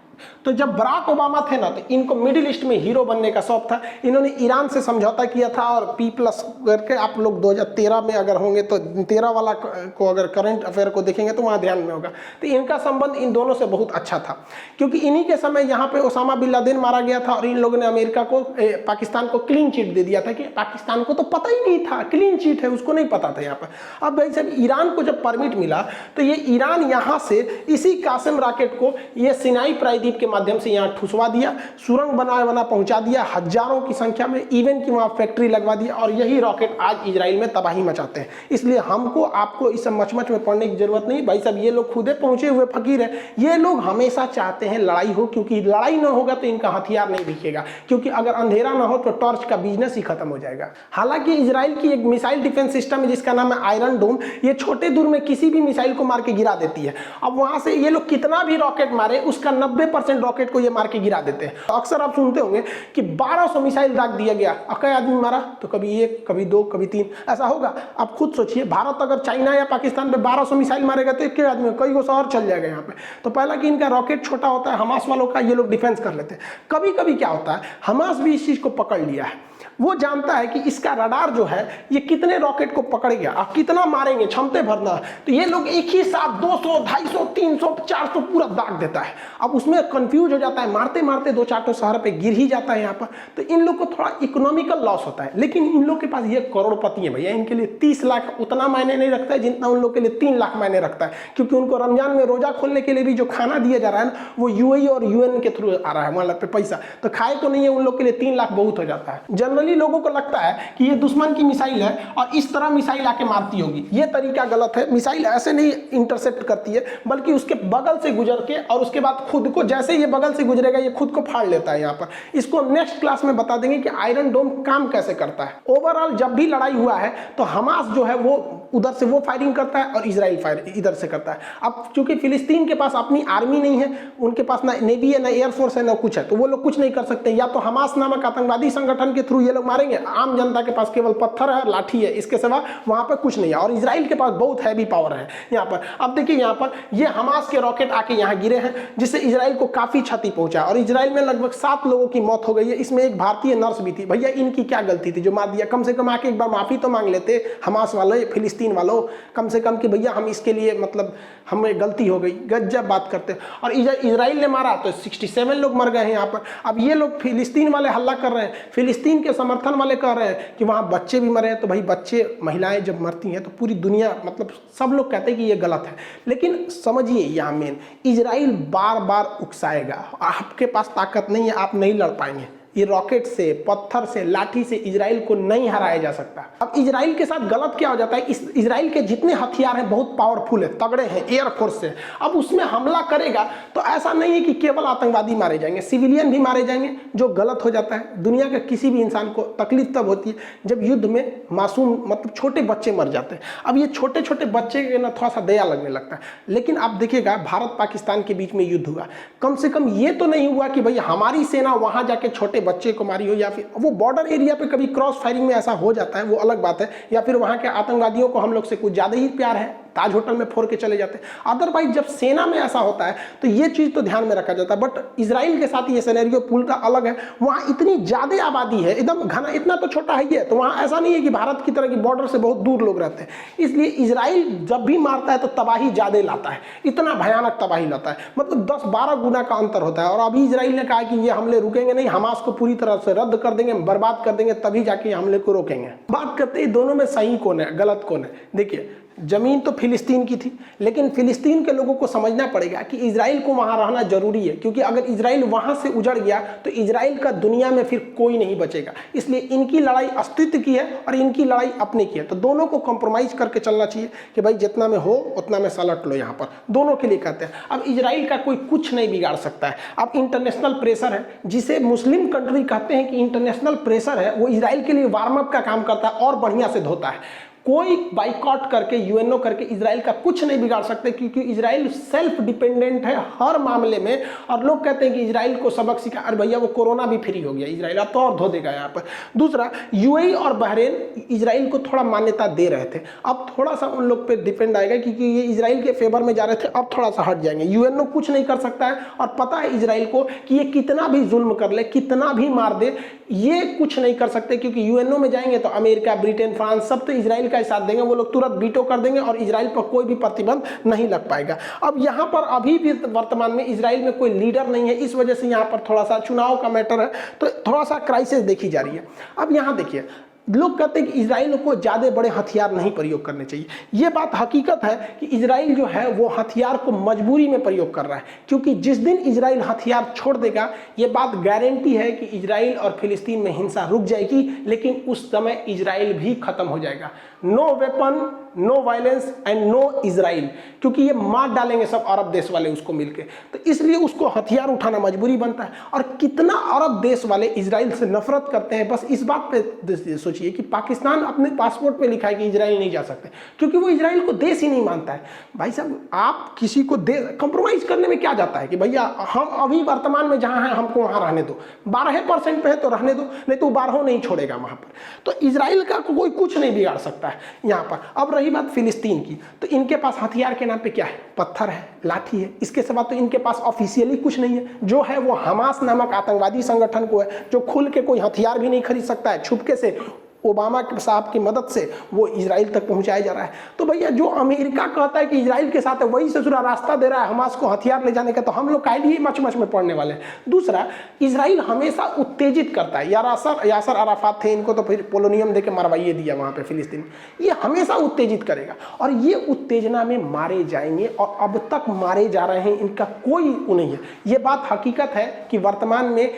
तो जब बराक ओबामा थे ना, तो इनको मिडिल ईस्ट में हीरो बनने का शौक था। इन्होंने ईरान से समझौता किया था और P+ करके, आप लोग 2013 में अगर होंगे तो 13 वाला को अगर करंट अफेयर को देखेंगे तो वहाँ ध्यान में होगा। तो इनका संबंध इन दोनों से बहुत अच्छा था, क्योंकि इन्हीं के समय यहाँ पे ओसामा बिन लादेन मारा गया था और इन लोगों ने अमेरिका को पाकिस्तान को क्लीन चिट दे दिया था, कि पाकिस्तान को तो पता ही नहीं था क्लीन चिट है, उसको नहीं पता था यहाँ पर। अब भाई साहब ईरान को जब परमिट मिला तो ये ईरान यहाँ से इसी कासिम रॉकेट को ये सिनाई प्रायद्वीप के माध्यम से यहाँ ठुसवा दिया, सुरंग बना पहुंचा दिया हजारों की संख्या में, इवन की वहाँ फैक्ट्री लगवा दिया, और यही रॉकेट आज इजराइल में तबाही मचाते हैं। इसलिए हमको आपको इस मचमच में पड़ने की जरूरत नहीं भाई साहब, ये लोग खुदे पहुंचे हुए फकीर है। ये लोग हमेशा चाहते हैं लड़ाई हो, क्योंकि लड़ाई ना होगा तो इनका हथियार नहीं दिखेगा, क्योंकि अगर अंधेरा ना हो तो टॉर्च का बिजनेस ही खत्म हो जाएगा। हालांकि इजराइल की एक मिसाइल डिफेंस सिस्टम है जिसका नाम है आयरन डोम, ये छोटे दूर में किसी भी मिसाइल को मार के गिरा देती है। अब वहां से ये लोग कितना भी रॉकेट मारे, उसका 90% रॉकेट को ये मार के गिरा देते हैं। तो अक्सर आप सुनते होंगे कि 1200 मिसाइल दाग दिया गया, कई आदमी मारा, तो कभी 1, कभी 2, कभी 3 ऐसा होगा। आप खुद सोचिए, भारत अगर चाइना या पाकिस्तान पे 1200 मिसाइल मारेगा तो एक आदमी कई गो शहर चल जाएगा यहाँ पे। तो पहला कि इनका रॉकेट छोटा होता है, हमास वालों का, ये लोग डिफेंस कर लेते हैं। कभी कभी क्या होता है, हमास भी इस चीज को पकड़ लिया है, वो जानता है कि इसका रडार जो है ये कितने रॉकेट को पकड़ेगा, आप कितना मारेंगे, क्षमते भरना, तो ये लोग एक ही साथ 200, 250, 300, 400 पूरा दाग देता है। अब उसमें कंफ्यूजन कंफ्यूज हो जाता है, मारते मारते 2-4 शहर पे गिर ही जाता है यहाँ पर। तो इन लोग को थोड़ा इकोनॉमिकल लॉस होता है, लेकिन इन लोग के पास ये करोड़पति है भैया, इनके लिए 30 लाख उतना मायने नहीं रखता है जितना उन लोग के लिए 3 लाख मायने रखता है, क्योंकि उनको रमजान में रोजा खोलने के लिए भी जो खाना दिया जा रहा है ना, वो यूएई और यूएन के थ्रू आ रहा है वहां पे पैसा, तो खाए को नहीं है उन लोग के लिए 3 लाख बहुत हो जाता है। जनरली लोगों को लगता है कि ये दुश्मन की मिसाइल है और इस तरह मिसाइल आके मारती होगी, ये तरीका गलत है। मिसाइल ऐसे नहीं इंटरसेप्ट करती है, बल्कि उसके बगल से गुजर के और उसके बाद खुद को, जैसे ये बगल से गुजरेगा ये खुद को फाड़ लेता है यहाँ पर। इसको नेक्स्ट क्लास में बता देंगे कि आयरन डोम काम कैसे करता है। ओवरऑल जब भी लड़ाई हुआ है तो हमास जो है वो उधर से वो फायरिंग करता है और इजराइल फायर इधर से करता है। अब चूंकि फिलिस्तीन के पास अपनी आर्मी नहीं है, उनके पास ना नेवी है, ना एयरफोर्स है, ना कुछ है, तो वो लोग कुछ नहीं कर सकते। या तो हमास नामक आतंकवादी संगठन के थ्रू ये लोग मारेंगे, आम जनता के पास केवल पत्थर है, लाठी है, इसके सिवा वहां पर कुछ नहीं है। और इजराइल के पास बहुत हैवी पावर है यहाँ पर। अब देखिए यहाँ पर ये हमास के रॉकेट आके यहाँ गिरे हैं, जिससे इजराइल को काफी क्षति पहुंचा और इजराइल में लगभग 7 लोगों की मौत हो गई है। इसमें एक भारतीय नर्स भी थी। भैया इनकी क्या गलती थी जो मार दिया? कम से कम आके एक बार माफी तो मांग लेते हमास वाले, फिलिस्तीन वालों, कम से कम कि भैया हम इसके लिए मतलब हमें गलती हो गई। गजब बात करते हैं। और इजराइल ने मारा तो 67 लोग मर गए हैं यहाँ पर। अब ये लोग फिलिस्तीन वाले हल्ला कर रहे हैं, फिलिस्तीन के समर्थन वाले कह रहे हैं कि वहाँ बच्चे भी मरे हैं। तो भाई बच्चे, महिलाएं जब मरती हैं तो पूरी दुनिया, मतलब सब लोग कहते हैं कि ये गलत है। लेकिन समझिए यहाँ मेन, इजराइल बार बार उकसाएगा, आपके पास ताकत नहीं है, आप नहीं लड़ पाएंगे। ये रॉकेट से, पत्थर से, लाठी से इजराइल को नहीं हराया जा सकता। अब इजराइल के साथ गलत क्या हो जाता है, इस इजराइल के जितने हथियार हैं बहुत पावरफुल है, तगड़े हैं, एयरफोर्स से। अब उसमें हमला करेगा तो ऐसा नहीं है कि केवल आतंकवादी मारे जाएंगे, सिविलियन भी मारे जाएंगे, जो गलत हो जाता है। दुनिया के किसी भी इंसान को तकलीफ तब होती है जब युद्ध में मासूम, मतलब छोटे बच्चे मर जाते हैं। अब ये छोटे छोटे बच्चे के ना थोड़ा सा दया लगने लगता है। लेकिन आप देखिएगा भारत पाकिस्तान के बीच में युद्ध हुआ, कम से कम ये तो नहीं हुआ कि भाई हमारी सेना वहां जाके छोटे बच्चे को मारी हो, या फिर वो बॉर्डर एरिया पे कभी क्रॉस फायरिंग में ऐसा हो जाता है, वो अलग बात है। या फिर वहां के आतंकवादियों को हम लोग से कुछ ज्यादा ही प्यार है, ताज होटल में फोड़ के चले जाते हैं। अदरवाइज जब सेना में ऐसा होता है तो ये चीज तो ध्यान में रखा जाता है। बट इजराइल के साथ ये सिनेरियो पूरा अलग है। वहां इतनी ज्यादा आबादी है, एकदम घना, इतना तो छोटा है ही है, तो वहां ऐसा नहीं है कि भारत की तरह की बॉर्डर से बहुत दूर लोग रहते हैं। इसलिए इजराइल जब भी मारता है तो तबाही ज्यादा लाता है, इतना भयानक तबाही लाता है, मतलब 10-12 गुना का अंतर होता है। और अभी इजराइल ने कहा कि ये हमले रुकेंगे नहीं, हमास को पूरी तरह से रद्द कर देंगे, बर्बाद कर देंगे, तभी जाके हमले को रोकेंगे। बात करते हैं दोनों में सही कौन है, गलत कौन है। देखिए जमीन तो फिलिस्तीन की थी, लेकिन फिलिस्तीन के लोगों को समझना पड़ेगा कि इजराइल को वहां रहना जरूरी है, क्योंकि अगर इजराइल वहां से उजड़ गया तो इजराइल का दुनिया में फिर कोई नहीं बचेगा। इसलिए इनकी लड़ाई अस्तित्व की है और इनकी लड़ाई अपने की है। तो दोनों को कॉम्प्रोमाइज करके चलना चाहिए कि भाई जितना में हो उतना में सलट लो, यहाँ पर दोनों के लिए कहते हैं। अब इजराइल का कोई कुछ नहीं बिगाड़ सकता है। अब इंटरनेशनल प्रेशर है, जिसे मुस्लिम कंट्री कहते हैं कि इंटरनेशनल प्रेशर है, वो इजराइल के लिए वार्म अप का काम करता है और बढ़िया से धोता है। कोई बाइकआउट करके, यूएनओ करके इजराइल का कुछ नहीं बिगाड़ सकते, क्योंकि इजराइल सेल्फ डिपेंडेंट है हर मामले में। और लोग कहते हैं कि इजराइल को सबक सिखा, अरे भैया वो कोरोना भी फ्री हो गया, इजराइल अब तो और धो देगा यहाँ पर। दूसरा, यूएई और बहरीन इजराइल को थोड़ा मान्यता दे रहे थे, अब थोड़ा सा उन लोग पे डिपेंड आएगा, क्योंकि ये इजराइल के फेवर में जा रहे थे, अब थोड़ा सा हट जाएंगे। यूएनओ कुछ नहीं कर सकता है, और पता है इजराइल को कि ये कितना भी जुल्म कर ले, कितना भी मार दे, ये कुछ नहीं कर सकते, क्योंकि यूएनओ में जाएंगे तो अमेरिका, ब्रिटेन, फ्रांस सब तो इजराइल का साथ देंगे, वो लोग तुरंत वीटो कर देंगे और इजराइल पर कोई भी प्रतिबंध नहीं लग पाएगा। अब यहाँ पर अभी भी वर्तमान में इजराइल में कोई लीडर नहीं है, इस वजह से यहाँ पर थोड़ा सा चुनाव का मैटर है, तो थोड़ा सा क्राइसिस देखी जा रही है। अब यहाँ देखिए, लोग कहते हैं कि इजराइल को ज़्यादा बड़े हथियार नहीं प्रयोग करने चाहिए। ये बात हकीकत है कि इजराइल जो है वो हथियार को मजबूरी में प्रयोग कर रहा है, क्योंकि जिस दिन इजराइल हथियार छोड़ देगा, ये बात गारंटी है कि इजराइल और फिलिस्तीन में हिंसा रुक जाएगी, लेकिन उस समय इजराइल भी खत्म हो जाएगा। No weapon, no violence and no Israel, क्योंकि ये मार डालेंगे सब अरब देश वाले उसको मिलके, तो इसलिए उसको हथियार उठाना मजबूरी बनता है। और कितना अरब देश वाले इजराइल से नफरत करते हैं, बस इस बात पे सोचिए कि पाकिस्तान अपने पासपोर्ट पे लिखा है कि इजराइल नहीं जा सकते, क्योंकि वो इजराइल को देश ही नहीं मानता है। भाई साहब, आप किसी को कंप्रोमाइज करने में क्या जाता है कि भैया हम अभी वर्तमान में जहां हैं हमको वहां रहने दो, 12% पे है तो रहने दो, नहीं तो 12 नहीं छोड़ेगा वहां पर। तो इजराइल का कोई कुछ नहीं बिगाड़ सकता है यहाँ पर। अब रही बात फिलिस्तीन की, तो इनके पास हथियार के नाम पे क्या है? पत्थर है, लाठी है, इसके सिवा तो इनके पास ऑफिशियली कुछ नहीं है। जो है वो हमास नामक आतंकवादी संगठन को है, जो खुल के कोई हथियार भी नहीं खरीद सकता है, छुपके से ओबामा साहब की मदद से वो इजराइल तक पहुंचाया जा रहा है। तो भैया जो अमेरिका कहता है कि इजराइल के साथ है, वही ससुरा रास्ता दे रहा है हमास को हथियार ले जाने का, तो हम लोग काहे लिए मच मच में पड़ने वाले हैं। दूसरा, इजराइल हमेशा उत्तेजित करता है। यासर अराफात थे, इनको तो फिर पोलोनियम देके मरवाइए दिया वहां पे फिलिस्तीन। ये हमेशा उत्तेजित करेगा और ये उत्तेजना में मारे जाएंगे और अब तक मारे जा रहे हैं, इनका कोई नहीं है। ये बात हकीकत है कि वर्तमान में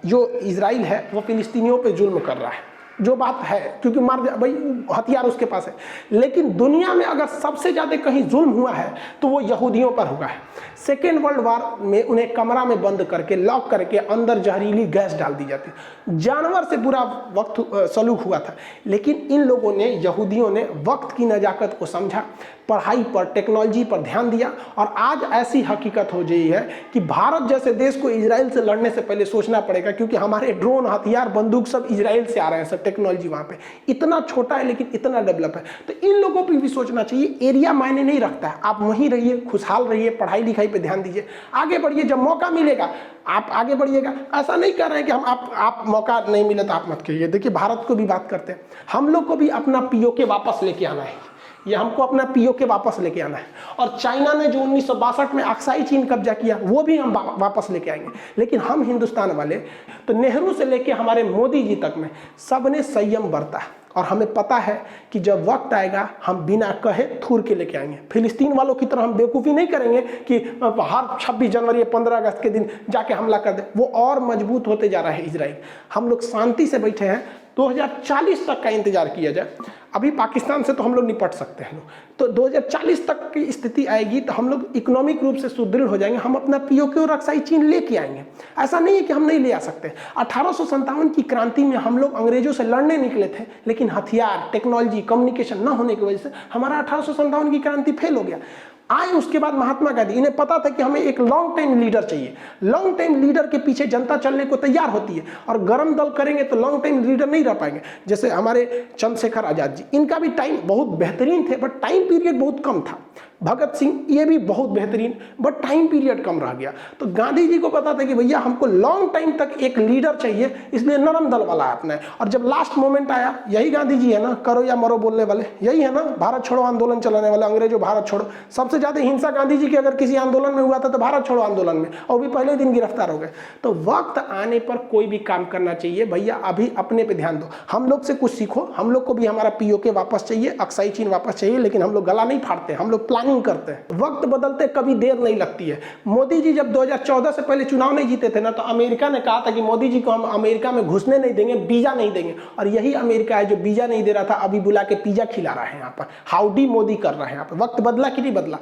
जो इजराइल है वो फिलिस्तीनियों पे जुल्म कर रहा है, जो बात है, क्योंकि भाई हथियार उसके पास है। लेकिन दुनिया में अगर सबसे ज्यादा कहीं जुल्म हुआ है तो वो यहूदियों पर हुआ है। सेकेंड वर्ल्ड वॉर में उन्हें कमरा में बंद करके, लॉक करके अंदर जहरीली गैस डाल दी जाती, जानवर से बुरा वक्त सलूक हुआ था। लेकिन इन लोगों ने, यहूदियों ने वक्त की नजाकत को समझा, पढ़ाई पर, टेक्नोलॉजी पर ध्यान दिया और आज ऐसी हकीकत हो गई है कि भारत जैसे देश को इजराइल से लड़ने से पहले सोचना पड़ेगा, क्योंकि हमारे ड्रोन, हथियार, बंदूक सब इजराइल से आ रहे हैं। सब टेक्नोलॉजी वहां पे इतना छोटा है लेकिन इतना डेवलप है। तो इन लोगों पर भी सोचना चाहिए, एरिया मायने नहीं रखता है। आप वहीं रहिए, खुशहाल रहिए, पढ़ाई लिखाई पे ध्यान दीजिए, आगे बढ़िए। जब मौका मिलेगा आप आगे बढ़िएगा। ऐसा नहीं कर रहे हैं कि हम आप मौका नहीं मिले तो आप मत करिए। देखिए, भारत को भी बात करते हैं, हम लोग को भी अपना पीओके वापस लेके आना है। ये हमको अपना पीओके वापस लेके आना है। और चाइना ने जो 1962 में अक्साई चीन कब्जा किया, वो भी हम वापस लेके आएंगे। लेकिन हम हिंदुस्तान वाले, तो नेहरू से लेके हमारे मोदी जी तक में सबने संयम बरता है और हमें पता है कि जब वक्त आएगा हम बिना कहे थूर के लेके आएंगे। फिलिस्तीन वालों की तरह हम बेवकूफ़ी नहीं करेंगे कि हर 26 जनवरी या 15 अगस्त के दिन जाके हमला कर दे। वो और मजबूत होते जा रहा है इजराइल। हम लोग शांति से बैठे हैं, 2040 तक का इंतजार किया जाए। अभी पाकिस्तान से तो हम लोग निपट सकते हैं, तो 2040 तक की स्थिति आएगी तो हम लोग इकोनॉमिक रूप से सुदृढ़ हो जाएंगे। हम अपना पीओके और अक्साई चीन लेके आएंगे। ऐसा नहीं है कि हम नहीं ले आ सकते। 1857 की क्रांति में हम लोग अंग्रेजों से लड़ने निकले थे, लेकिन हथियार, टेक्नोलॉजी, कम्युनिकेशन न होने की वजह से हमारा 1857 की क्रांति फेल हो गया। आए उसके बाद महात्मा गांधी, इन्हें पता था कि हमें एक लॉन्ग टाइम लीडर चाहिए। लॉन्ग टाइम लीडर के पीछे जनता चलने को तैयार होती है, और गरम दल करेंगे तो लॉन्ग टाइम लीडर नहीं रह पाएंगे। जैसे हमारे चंद्रशेखर आजाद जी, इनका भी टाइम बहुत बेहतरीन थे, बट टाइम पीरियड बहुत कम था। भगत सिंह, ये भी बहुत बेहतरीन, बट टाइम पीरियड कम रह गया। तो गांधी जी को पता था कि भैया हमको लॉन्ग टाइम तक एक लीडर चाहिए, इसलिए नरम दल वाला अपना है। और जब लास्ट मोमेंट आया, यही गांधी जी है ना, करो या मरो बोलने वाले, यही है ना, भारत छोड़ो आंदोलन चलाने वाले, अंग्रेजों भारत छोड़ो। सबसे ज्यादा हिंसा गांधी जी की अगर किसी आंदोलन में हुआ था तो भारत छोड़ो आंदोलन में, और भी पहले दिन गिरफ्तार हो गए। तो वक्त आने पर कोई भी काम करना चाहिए भैया, अभी अपने पे ध्यान दो। हम लोग से कुछ सीखो, हम लोग को भी हमारा पीओके वापस चाहिए, अक्साई चीन वापस चाहिए, लेकिन हम लोग गला नहीं फाड़ते, हम लोग प्लानिंग करते हैं। वक्त बदलते कभी देर नहीं लगती है। मोदी जी जब 2014 से पहले चुनाव नहीं जीते थे ना, तो अमेरिका ने कहा था कि मोदी जी को हम अमेरिका में घुसने नहीं देंगे, वीजा नहीं देंगे। और यही अमेरिका है जो वीजा नहीं दे रहा था, अभी बुला के पिज्जा खिला रहा है यहाँ पर, हाउडी मोदी कर रहा है यहाँ पर। वक्त बदला कि नहीं बदला?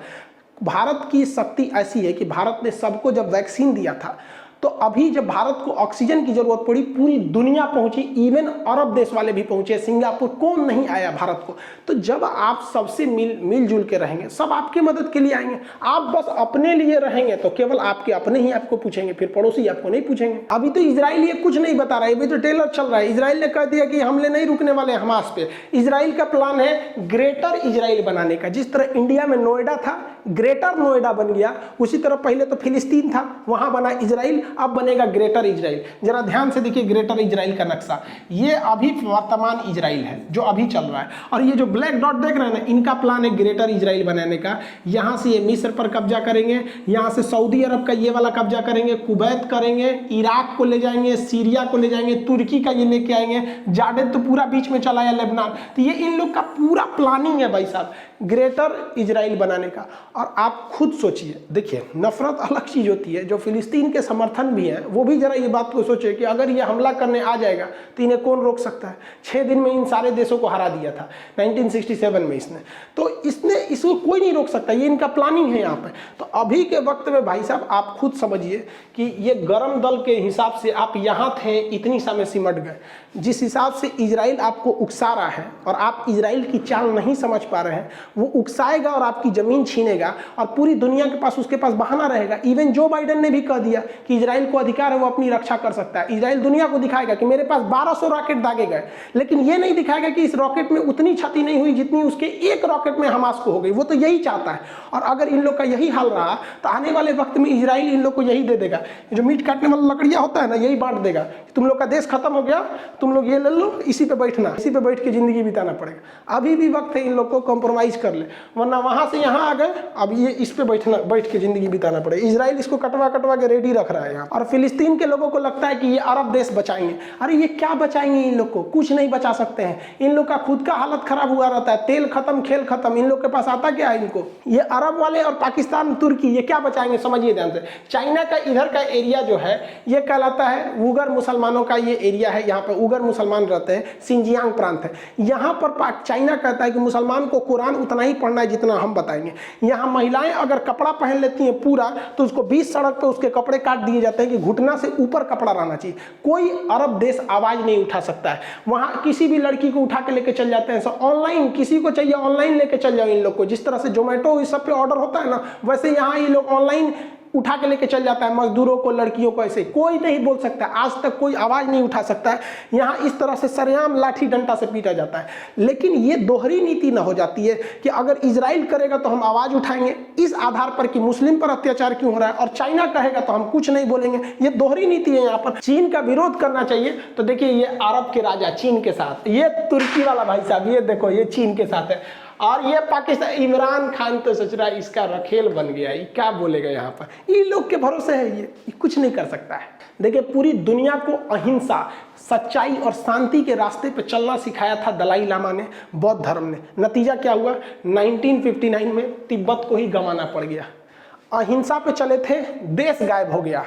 भारत की शक्ति ऐसी है कि भारत ने सबको जब वैक्सीन दिया था, तो अभी जब भारत को ऑक्सीजन की जरूरत पड़ी, पूरी दुनिया पहुंची, इवन अरब देश वाले भी पहुंचे, सिंगापुर, कौन नहीं आया भारत को। तो जब आप सबसे मिलजुल के रहेंगे, सब आपकी मदद के लिए आएंगे। आप बस अपने लिए रहेंगे तो केवल आपके अपने ही आपको पूछेंगे, फिर पड़ोसी आपको नहीं पूछेंगे। अभी तो इजराइल ये कुछ नहीं बता रहा है, अभी तो ट्रेलर चल रहा है। इजराइल ने कह दिया कि हमले नहीं रुकने वाले हमास पे। इजराइल का प्लान है ग्रेटर इजराइल बनाने का। जिस तरह इंडिया में नोएडा था, ग्रेटर नोएडा बन गया, उसी तरह पहले तो फिलिस्तीन था, वहां बना इजराइल, अब बनेगा ग्रेटर इजराइल। जरा ध्यान से देखिए ग्रेटर इजराइल का नक्शा, ये अभी वर्तमान इजराइल है जो अभी चल रहा है। और ये जो ब्लैक डॉट देख रहे हैं ना, इनका प्लान है ग्रेटर इजराइल बनाने का। यहाँ से ये मिस्र पर कब्जा करेंगे, यहाँ से सऊदी अरब का ये वाला कब्जा करेंगे, कुवैत करेंगे, इराक को ले जाएंगे, सीरिया को ले जाएंगे, तुर्की का ये लेके आएंगे, जार्डन तो पूरा बीच में चला है, लेबनान। तो ये इन लोग का पूरा प्लानिंग है भाई साहब, ग्रेटर इजराइल बनाने का। और आप खुद सोचिए, देखिए नफरत अलग चीज होती है, जो फिलिस्तीन के समर्थन भी है वो भी जरा ये बात को सोचे कि अगर ये हमला करने आ जाएगा तो इन्हें कौन रोक सकता है। 6 दिन में इन सारे देशों को हरा दिया था 1967 में इसने, तो इसको कोई नहीं रोक सकता, ये इनका प्लानिंग है यहाँ पे। तो अभी के वक्त में भाई साहब आप खुद समझिए कि ये गरम दल के हिसाब से आप यहाँ थे, इतनी समय सिमट गए। जिस हिसाब से इजराइल आपको उकसा रहा है और आप इजराइल की चाल नहीं समझ पा रहे हैं, वो उकसाएगा और आपकी जमीन छीनेगा और पूरी दुनिया के पास उसके पास बहाना रहेगा। इवन जो बाइडेन ने भी कह दिया कि इजराइल को अधिकार है, वो अपनी रक्षा कर सकता है। इजराइल दुनिया को दिखाएगा कि मेरे पास 1200 रॉकेट दागे गए, लेकिन ये नहीं दिखाएगा कि इस रॉकेट में उतनी क्षति नहीं हुई जितनी उसके एक रॉकेट में हमास को हो गई। वो तो यही चाहता है। और अगर इन लोग का यही हाल रहा तो आने वाले वक्त में इजराइल इन लोग को यही दे देगा, जो मीट काटने वाला लकड़ियां होता है ना, यही बांट देगा। तुम लोग का देश खत्म हो गया, तुम लोग ये ले लो, इसी पे बैठना, इसी पे बैठ के जिंदगी बिताना पड़ेगा। अभी भी वक्त है इन लोग को कॉम्प्रोमाइज कर ले, वरना वहां से यहाँ आ गए, अब ये इस पे बैठ के जिंदगी बिताना पड़ेगा। इजराइल इसको कटवा कटवा के रेडी रख रहा है यहाँ। और फिलिस्तीन के लोगों को लगता है कि ये अरब देश बचाएंगे। अरे ये क्या बचाएंगे? इन लोग को कुछ नहीं बचा सकते हैं। इन लोग का खुद का हालत खराब हुआ रहता है, तेल खत्म, खेल खत्म। इन लोग के पास आता क्या है? इनको ये अरब वाले और पाकिस्तान, तुर्की, ये क्या बचाएंगे? समझिए ध्यान से। चाइना का इधर का एरिया जो है ये कहलाता है उगर मुसलमानों का ये एरिया है। यहाँ पर उगर मुसलमान रहते हैं, सिंजियांग प्रांत है। यहाँ पर चाइना कहता है कि मुसलमान को कुरान उतना ही पढ़ना है जितना हम बताएंगे। यहाँ महिलाएं अगर कपड़ा पहन लेती हैं पूरा, तो उसको 20 सड़क पर उसके कपड़े काट दिए जाते हैं कि घुटना से ऊपर कपड़ा रहना चाहिए। कोई अरब देश आवाज नहीं उठा सकता है। वहाँ किसी भी लड़की को उठा के लेके चल जाते हैं। ऑनलाइन किसी को चाहिए ऑनलाइन लेके चल जाओ इन लोग को। जिस तरह से जोमेटो इस सब पे ऑर्डर होता है ना, वैसे यहाँ ये लोग ऑनलाइन उठा के लेके चल जाता है मजदूरों को, लड़कियों को। ऐसे कोई नहीं बोल सकता, आज तक कोई आवाज नहीं उठा सकता है। यहाँ इस तरह से सरेआम लाठी डंडा से पीटा जाता है। लेकिन ये दोहरी नीति ना हो जाती है कि अगर इजराइल करेगा तो हम आवाज उठाएंगे इस आधार पर कि मुस्लिम पर अत्याचार क्यों हो रहा है, और चाइना कहेगा तो हम कुछ नहीं बोलेंगे। ये दोहरी नीति है। यहाँ पर चीन का विरोध करना चाहिए तो देखिए ये अरब के राजा चीन के साथ, ये तुर्की वाला भाई साहब, ये देखो ये चीन के साथ है, और ये पाकिस्तान, इमरान खान तो सोच रहा है इसका रखेल बन गया, ये क्या बोलेगा यहाँ पर। इन लोग के भरोसे है, ये कुछ नहीं कर सकता है। देखिए पूरी दुनिया को अहिंसा, सच्चाई और शांति के रास्ते पे चलना सिखाया था दलाई लामा ने, बौद्ध धर्म ने। नतीजा क्या हुआ? 1959 में तिब्बत को ही गंवाना पड़ गया। अहिंसा पे चले थे, देश गायब हो गया।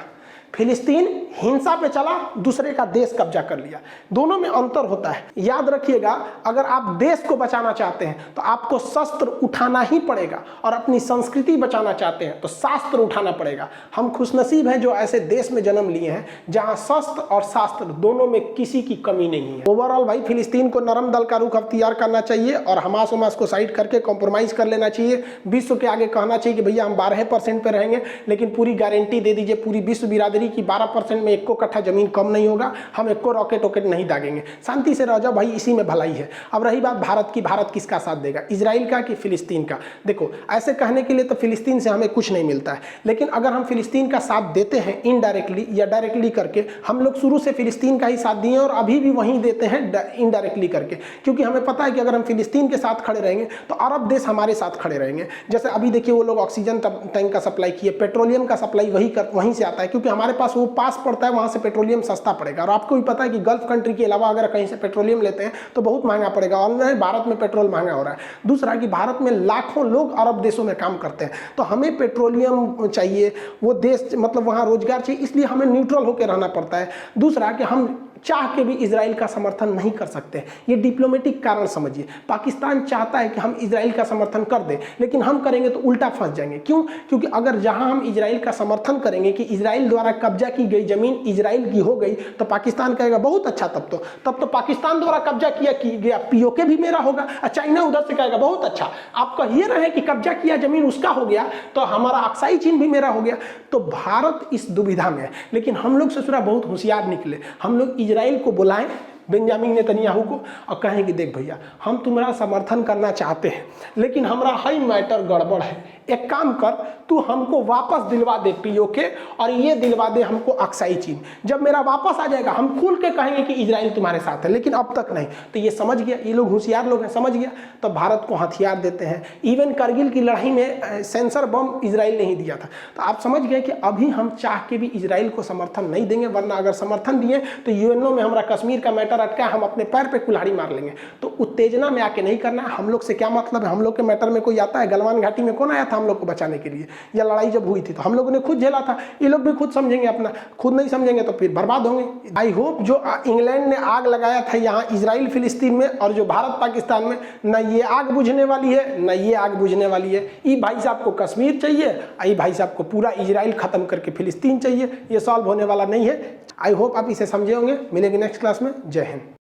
फिलिस्तीन हिंसा पे चला, दूसरे का देश कब्जा कर लिया। दोनों में अंतर होता है। याद रखिएगा, अगर आप देश को बचाना चाहते हैं तो आपको शस्त्र उठाना ही पड़ेगा, और अपनी संस्कृति बचाना चाहते हैं तो शास्त्र उठाना पड़ेगा। हम खुशनसीब हैं जो ऐसे देश में जन्म लिए हैं जहां शस्त्र और शास्त्र दोनों में किसी की कमी नहीं है। ओवरऑल भाई फिलिस्तीन को नरम दल का रुख अख्तियार करना चाहिए और हमास उमास को साइड करके कॉम्प्रोमाइज कर लेना चाहिए। विश्व के आगे कहना चाहिए कि भैया हम 12% पे रहेंगे, लेकिन पूरी गारंटी दे दीजिए पूरी विश्व बिरादरी की 12% में 1 कट्ठा जमीन कम नहीं होगा, हम 1 रॉकेट वॉकेट नहीं दागेंगे, शांति से रह जाओ भाई, इसी में भलाई है। अब रही बात भारत की, भारत किसका साथ देगा, इजराइल का कि फिलिस्तीन का? देखो ऐसे कहने के लिए तो फिलिस्तीन से हमें कुछ नहीं मिलता है, लेकिन अगर हम फिलिस्तीन का साथ देते हैं इनडायरेक्टली या डायरेक्टली करके, हम लोग शुरू से फिलिस्तीन का ही साथ दिए और अभी भी वहीं देते हैं इनडायरेक्टली करके, क्योंकि हमें पता है कि अगर हम फिलिस्तीन के साथ खड़े रहेंगे तो अरब देश हमारे साथ खड़े रहेंगे। जैसे अभी देखिए वो लोग ऑक्सीजन टैंक का सप्लाई किए, पेट्रोलियम का सप्लाई वहीं से आता है, क्योंकि हमारे पास वो पास पड़ता है, वहां से पेट्रोलियम सस्ता पड़ेगा। और आपको भी पता है कि गल्फ कंट्री के अलावा अगर कहीं से पेट्रोलियम लेते हैं तो बहुत महंगा पड़ेगा, और भारत में पेट्रोल महंगा हो रहा है। दूसरा कि भारत में लाखों लोग अरब देशों में काम करते हैं, तो हमें पेट्रोलियम चाहिए, वो देश मतलब वहाँ रोजगार चाहिए, इसलिए हमें न्यूट्रल होकर रहना पड़ता है। दूसरा कि हम चाह के भी इजराइल का समर्थन नहीं कर सकते, ये डिप्लोमेटिक कारण समझिए। पाकिस्तान चाहता है कि हम इजराइल का समर्थन कर दें, लेकिन हम करेंगे तो उल्टा फंस जाएंगे। क्यों? क्योंकि अगर जहां हम इजराइल का समर्थन करेंगे कि इजराइल द्वारा कब्जा की गई जमीन इजराइल की हो गई, तो पाकिस्तान कहेगा बहुत अच्छा, तब तो पाकिस्तान द्वारा कब्जा किया गया पीओके भी मेरा होगा। और चाइना उधर से कहेगा बहुत अच्छा, आप कहिए रहे कि कब्जा किया जमीन उसका हो गया, तो हमारा अक्साई चीन भी मेरा हो गया। तो भारत इस दुविधा में है, लेकिन हम लोग ससुरा बहुत होशियार निकले। हम लोग इजराइल को बुलाएं, बेंजामिन नेतन्याहू को, और कहें कि देख भैया हम तुम्हारा समर्थन करना चाहते हैं, लेकिन हमारा हाई मैटर गड़बड़ है, एक काम कर, तू हमको वापस दिलवा दे पीओके, और ये दिलवा दे हमको अक्साई चीन। जब मेरा वापस आ जाएगा हम खुल के कहेंगे कि इजराइल तुम्हारे साथ है, लेकिन अब तक नहीं। तो ये समझ गया, ये लोग होशियार लोग हैं, समझ गया, तो भारत को हथियार देते हैं। इवन करगिल की लड़ाई में सेंसर बम इजराइल ने ही दिया था। तो आप समझ गए कि अभी हम चाह के भी इजराइल को समर्थन नहीं देंगे, वरना अगर समर्थन दिए तो यूएनओ में हमारा कश्मीर का मैटर अटका, हम अपने पैर पे कुल्हाड़ी मार लेंगे। तो उत्तेजना में आके नहीं करना है। हम लोग से क्या मतलब है? हम लोग के मैटर में कोई आता है? गलवान घाटी में कौन आया था हम लोग को बचाने के लिए? या लड़ाई जब हुई थी तो हम लोगों ने खुद झेला था, ये लोग भी खुद समझेंगे अपना। खुद नहीं समझेंगे तो फिर बर्बाद होंगे। आई होप जो इंग्लैंड ने आग लगाया था यहाँ इजराइल फिलिस्तीन में, और जो भारत पाकिस्तान में, न ये आग बुझने वाली है न ये आग बुझने वाली है। ये भाई साहब को कश्मीर चाहिए, ये भाई साहब को पूरा इजराइल खत्म करके फिलिस्तीन चाहिए। ये सॉल्व होने वाला नहीं है। आई होप आप इसे समझे होंगे। मिलेंगे नेक्स्ट क्लास में। जय हिंद।